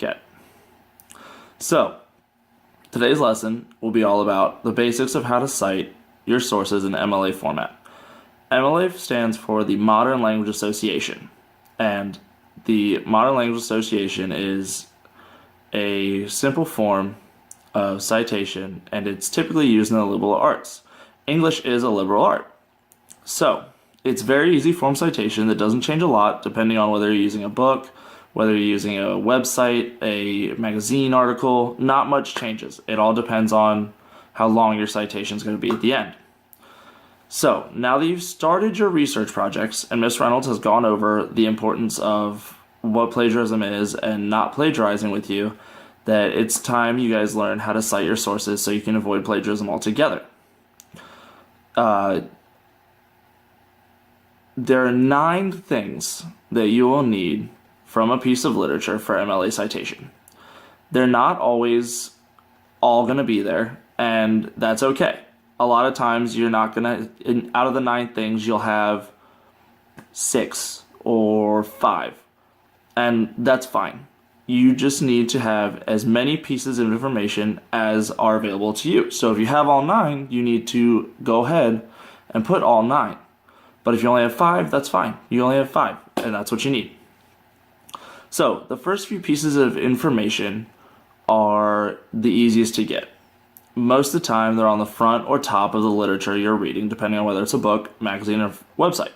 get. So, today's lesson will be all about the basics of how to cite your sources in MLA format. MLA stands for the Modern Language Association, and the Modern Language Association is a simple form of citation, and it's typically used in the liberal arts. English is a liberal art. So, it's very easy form citation that doesn't change a lot depending on whether you're using a book, whether you're using a website, a magazine article. Not much changes. It all depends on how long your citation is going to be at the end. So, now that you've started your research projects and Ms. Reynolds has gone over the importance of what plagiarism is and not plagiarizing with you, that it's time you guys learn how to cite your sources so you can avoid plagiarism altogether. There are 9 things that you will need from a piece of literature for MLA citation. They're not always all going to be there, and that's okay. A lot of times you're not going to, out of the 9 things, you'll have 6 or 5, and that's fine. You just need to have as many pieces of information as are available to you. So if you have all 9, you need to go ahead and put all 9. But if you only have 5, that's fine. You only have 5, and that's what you need. So the first few pieces of information are the easiest to get. Most of the time, they're on the front or top of the literature you're reading, depending on whether it's a book, magazine, or website.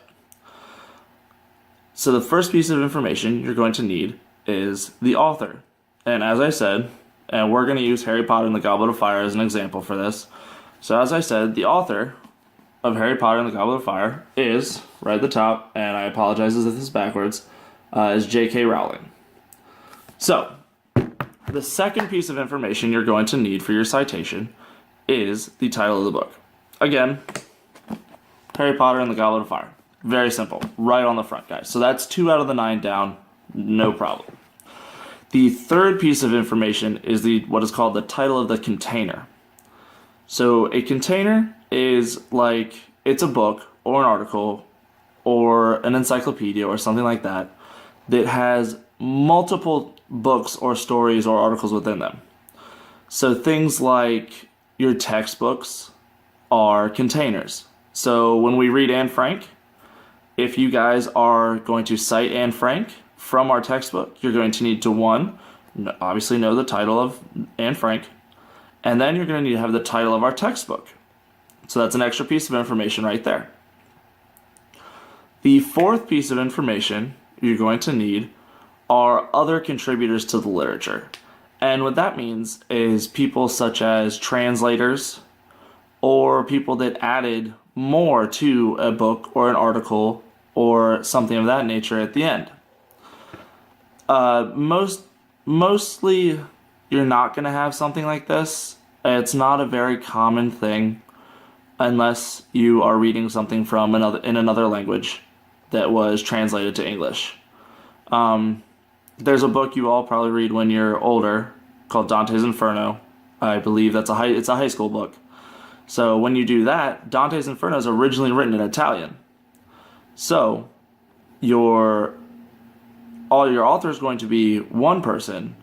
So the first piece of information you're going to need is the author. And as I said, and we're going to use Harry Potter and the Goblet of Fire as an example for this. So as I said, the author of Harry Potter and the Goblet of Fire is, right at the top, and I apologize if this is backwards, is J.K. Rowling. So, the second piece of information you're going to need for your citation is the title of the book. Again, Harry Potter and the Goblet of Fire. Very simple. Right on the front, guys. So that's 2 out of the 9 down. No problem. The third piece of information is what is called the title of the container. So a container is like, it's a book or an article or an encyclopedia or something like that that has multiple books or stories or articles within them. So things like your textbooks are containers. So when we read Anne Frank, if you guys are going to cite Anne Frank from our textbook, you're going to need to, 1, obviously know the title of Anne Frank, and then you're going to need to have the title of our textbook. So that's an extra piece of information right there. The fourth piece of information you're going to need are other contributors to the literature. And what that means is people such as translators or people that added more to a book or an article or something of that nature at the end. Mostly you're not going to have something like this. It's not a very common thing unless you are reading something from another language that was translated to English. There's a book you all probably read when you're older called Dante's Inferno. I believe it's a high school book. So when you do that, Dante's Inferno is originally written in Italian. So all your author is going to be one person,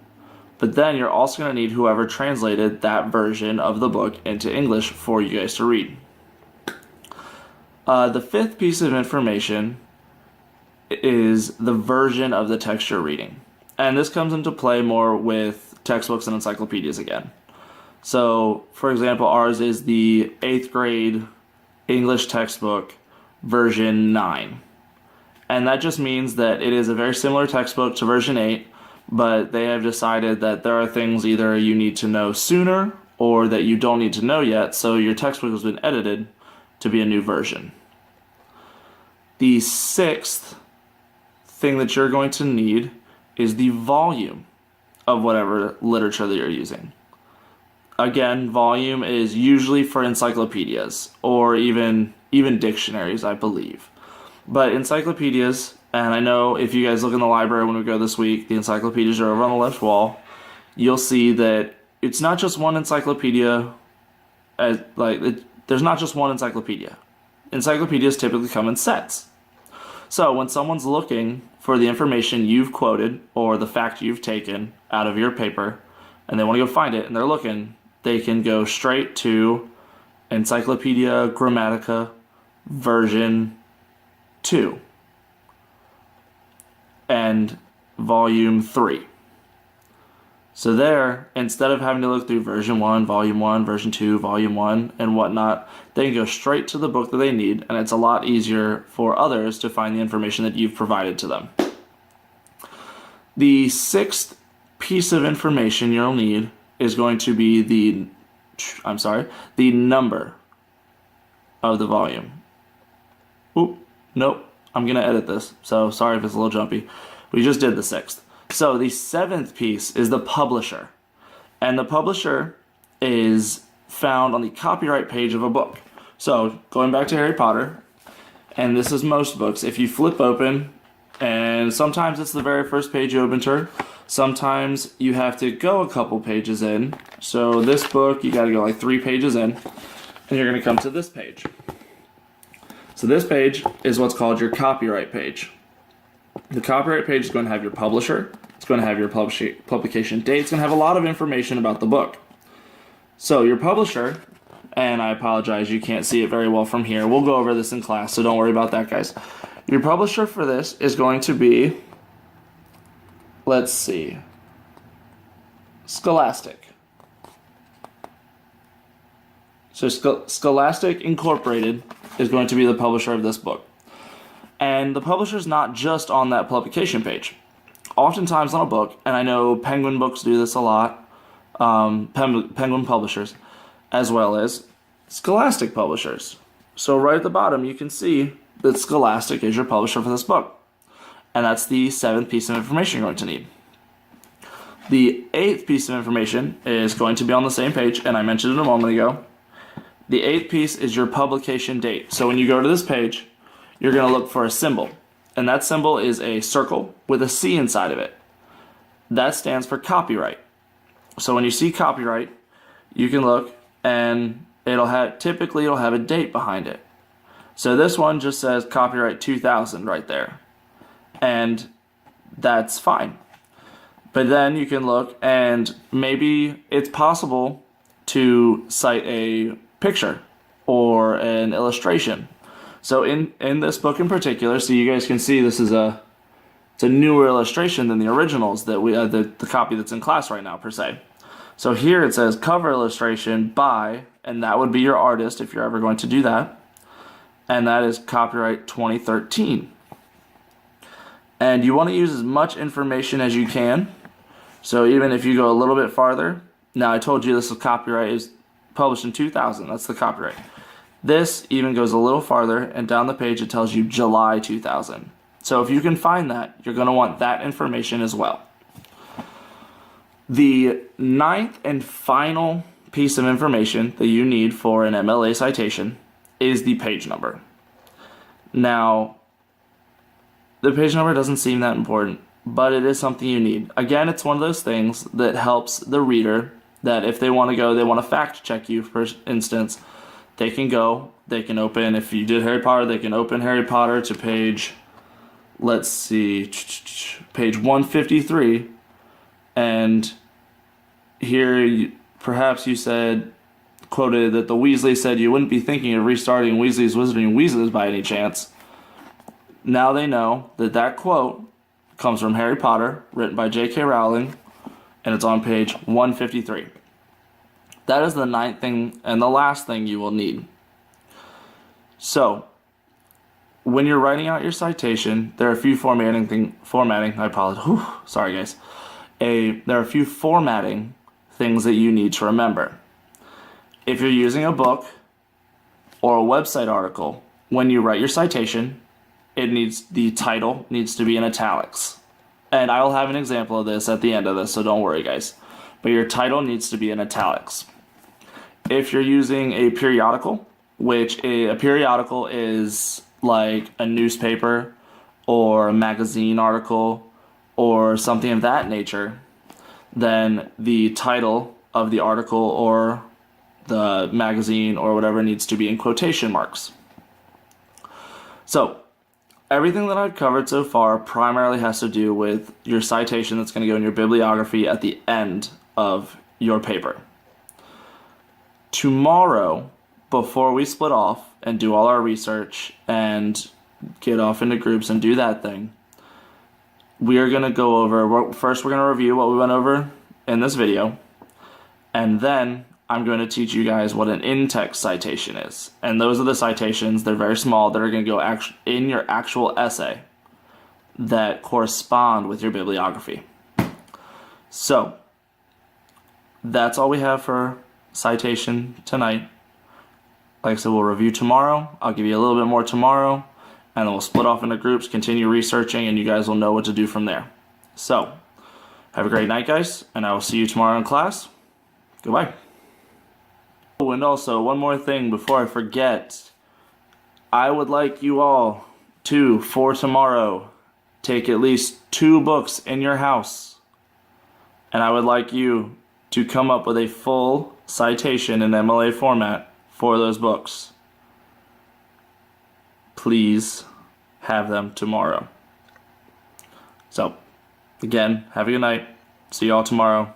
but then you're also going to need whoever translated that version of the book into English for you guys to read. The fifth piece of information is the version of the text you're reading. And this comes into play more with textbooks and encyclopedias again. So, for example, ours is the 8th grade English textbook version 9. And that just means that it is a very similar textbook to version 8, but they have decided that there are things either you need to know sooner or that you don't need to know yet, so your textbook has been edited to be a new version. The sixth thing that you're going to need is the volume of whatever literature that you're using. Again, volume is usually for encyclopedias or even dictionaries, I believe. But encyclopedias, and I know if you guys look in the library when we go this week, the encyclopedias are over on the left wall. You'll see that it's not just one encyclopedia. There's not just one encyclopedia. Encyclopedias typically come in sets. So when someone's looking for the information you've quoted or the fact you've taken out of your paper and they want to go find it and they're looking, they can go straight to Encyclopedia Grammatica version 2 and volume 3. So there, instead of having to look through version 1, volume 1, version 2, volume 1, and whatnot, they can go straight to the book that they need, and it's a lot easier for others to find the information that you've provided to them. The sixth piece of information you'll need is going to be the number of the volume. Oop, nope, I'm going to edit this, so sorry if it's a little jumpy. We just did the sixth. So the seventh piece is the publisher. And the publisher is found on the copyright page of a book. So going back to Harry Potter, and this is most books, if you flip open, and sometimes it's the very first page you open to, sometimes you have to go a couple pages in. So this book, you got to go like 3 pages in, and you're going to come to this page. So this page is what's called your copyright page. The copyright page is going to have your publisher, it's going to have your publication date, it's going to have a lot of information about the book. So your publisher, and I apologize, you can't see it very well from here. We'll go over this in class, so don't worry about that, guys. Your publisher for this is going to be, let's see, Scholastic. So Scholastic Incorporated is going to be the publisher of this book. And the publisher's not just on that publication page. Oftentimes on a book, and I know Penguin Books do this a lot, Penguin publishers, as well as Scholastic publishers. So right at the bottom you can see that Scholastic is your publisher for this book. And that's the 7th piece of information you're going to need. The 8th piece of information is going to be on the same page, and I mentioned it a moment ago. The 8th piece is your publication date. So when you go to this page, you're going to look for a symbol, and that symbol is a circle with a C inside of it. That stands for copyright. So when you see copyright, you can look, and typically it'll have a date behind it. So this one just says copyright 2000 right there, and that's fine. But then you can look, and maybe it's possible to cite a picture or an illustration. So in this book in particular, so you guys can see this is it's a newer illustration than the originals that we the copy that's in class right now per se. So here it says cover illustration by, and that would be your artist if you're ever going to do that, and that is copyright 2013. And you want to use as much information as you can. So even if you go a little bit farther, now I told you this copyright is published in 2000, that's the copyright. This even goes a little farther, and down the page it tells you July 2000. So if you can find that, you're going to want that information as well. The 9th and final piece of information that you need for an MLA citation is the page number. Now, the page number doesn't seem that important, but it is something you need. Again, it's one of those things that helps the reader, that if they want to fact check you, for instance, they can open, if you did Harry Potter, they can open Harry Potter to page, let's see, page 153, and here perhaps you quoted that the Weasley said you wouldn't be thinking of restarting Weasley's Wizarding Weasleys by any chance. Now they know that quote comes from Harry Potter, written by J.K. Rowling, and it's on page 153. That is the 9th thing and the last thing you will need. So, when you're writing out your citation, there are a few I apologize. Whew, sorry guys. There are a few formatting things that you need to remember. If you're using a book or a website article, when you write your citation, the title needs to be in italics. And I'll have an example of this at the end of this, so don't worry guys. But your title needs to be in italics. If you're using a periodical, which a periodical is like a newspaper or a magazine article or something of that nature, then the title of the article or the magazine or whatever needs to be in quotation marks. So, everything that I've covered so far primarily has to do with your citation that's going to go in your bibliography at the end of your paper. Tomorrow, before we split off and do all our research and get off into groups and do that thing, we are going to go over, first we're going to review what we went over in this video, and then I'm going to teach you guys what an in-text citation is. And those are the citations, they're very small, that are going to go in your actual essay that correspond with your bibliography. So, that's all we have for citation tonight. Like I said, we'll review tomorrow. I'll give you a little bit more tomorrow, and then we'll split off into groups, continue researching, and you guys will know what to do from there. So, have a great night, guys, and I will see you tomorrow in class. Goodbye. Oh, and also, one more thing before I forget. I would like you all to, for tomorrow, take at least 2 books in your house. And I would like you to come up with a full citation in MLA format for those books. Please have them tomorrow. So, again, have a good night. See you all tomorrow.